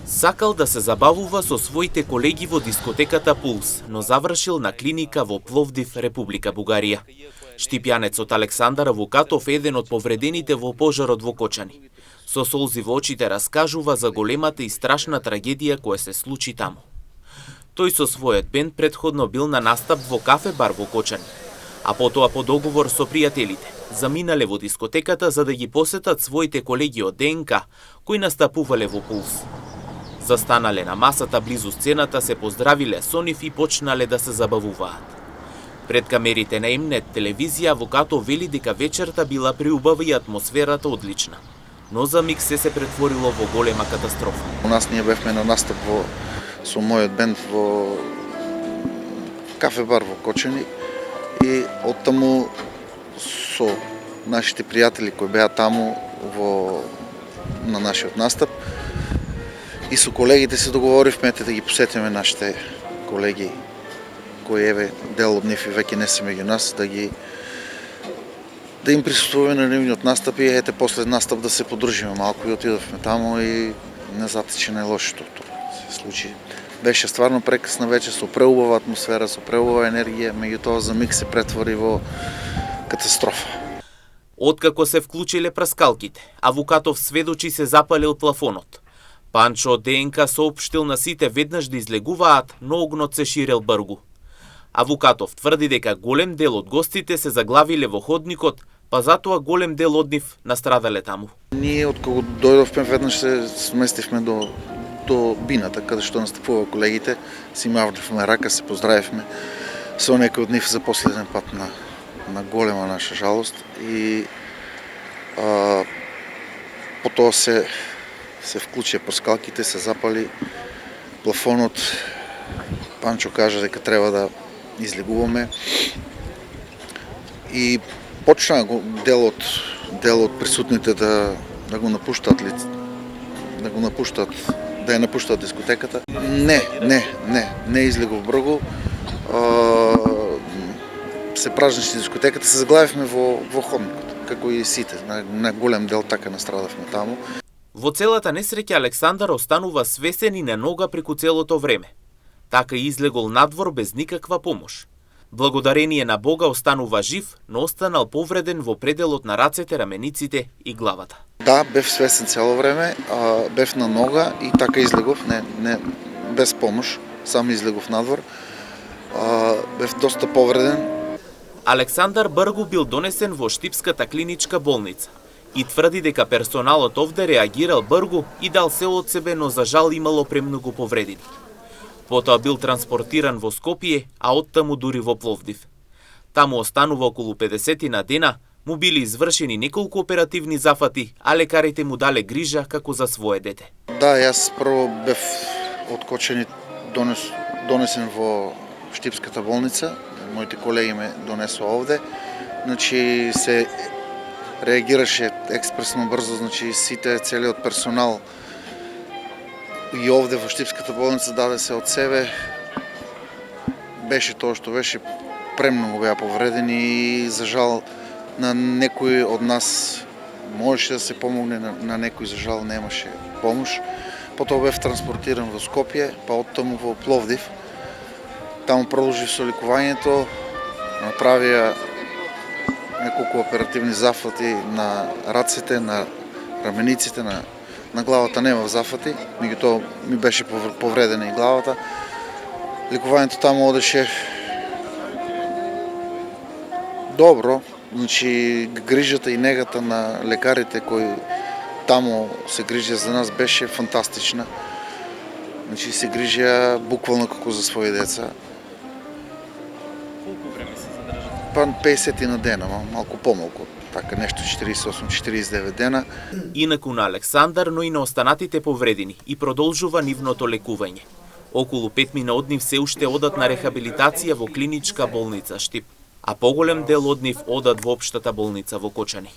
Сакал да се забавува со своите колеги во дискотеката Пулс, но завршил на клиника во Пловдив, Република Бугарија. Штипјанецот Александар Авукатов е еден од повредените во пожарот во Кочани. Со солзи во очите раскажува за големата и страшна трагедија која се случи таму. Тој со својот бенд претходно бил на настап во кафе-бар во Кочани, а потоа по договор со пријателите заминале во дискотеката за да ги посетат своите колеги од ДНК кои настапувале во Пулс. Застанале на масата близу сцената, се поздравиле со нив и почнале да се забавуваат. Пред камерите на М-нет телевизија Авукатов вели дека вечерта била преубава и атмосферата одлична, но за миг се претворило во голема катастрофа. У нас ние бевме на настап со мојот бенд во кафе-бар во Кочани и оттаму со нашите пријатели кои беа таму на нашиот настап и со колегите се договоривме да ги посетиме нашите колеги кои еве дел од нив и веќе не се меѓу нас, да им присуствуваме на нивниот настап и ете после настап да се подружиме малку и отидовме таму и не затече најлошото се случи. Беше стварно прекрасна вечер со преубава атмосфера, со преубава енергија, меѓутоа за миг се претвори во катастрофа. Откако се вклучиле праскалките, Авукатов сведочи се запалил плафонот. Панчо од ДНК соопштил на сите веднаш да излегуваат, но огнот се ширел бргу. Авукатов тврди дека голем дел од гостите се заглавиле во ходникот, па затоа голем дел од нив настрадале таму. Ние откако дојдовме веднаш се сместивме до бината каде што настапува колегите, си мавнавме рака, се поздравивме со некој од нив за последен пат на голема наша жалост и потоа се вклучија прскалките, се запали плафонот. Панчо кажа дека треба да излегуваме и почна дел од присутните да го напуштаат да ја напуштаат дискотеката. Не излегов бргу. Се пражнеше дискотеката, се заглавивме во ходникот, како и сите, на голем дел така настрадавме таму. Во целата несреќа Александар останува свесен и на нога преку целото време. Така излегол надвор без никаква помош. Благодарение на Бога останува жив, но останал повреден во пределот на рацете, рамениците и главата. Да, бев свесен цело време, бев на нога и така излегов, не без помош, сам излегов надвор. Бев доста повреден. Александар бргу бил донесен во Штипската клиничка болница и тврди дека персоналот овде реагирал бргу и дал се од себе, но за жал имало премногу повредени. Потоа бил транспортиран во Скопје, а оттаму дури во Пловдив. Таму останува околу 50 на дена, му били извршени неколку оперативни зафати, а лекарите му дале грижа како за свое дете. Да, јас прво бев од Кочани донесен во Штипската болница, моите колеги ме донесоа овде, значи се реагираше експресно брзо, значи сите, целиот персонал и овде во Штипската болница даде се од себе. Беше тоа што беше, премногу беа повредени и за жал на некој од нас можеше да се помогне, на некој за жал немаше помош. Потоа бев транспортиран во Скопје, па оттаму во Пловдив. Таму продолжив со лекувањето, направија неколку оперативни зафати на раците, на рамениците, на главата нема зафати, меѓутоа ми беше повредена и главата. Лекувањето таму одеше добро, значи грижата и негата на лекарите кои таму се грижија за нас беше фантастична. Значи се грижија буквално како за своји деца. Колку време се задржа? 50 на дена, малку помалку, така нешто 48-49 дена. Инаку на Александар, но и на останатите повредени и продолжува нивното лекување. Околу 5 од нив се уште одат на рехабилитација во клиничка болница Штип, а поголем дел од нив одат во општата болница во Кочани.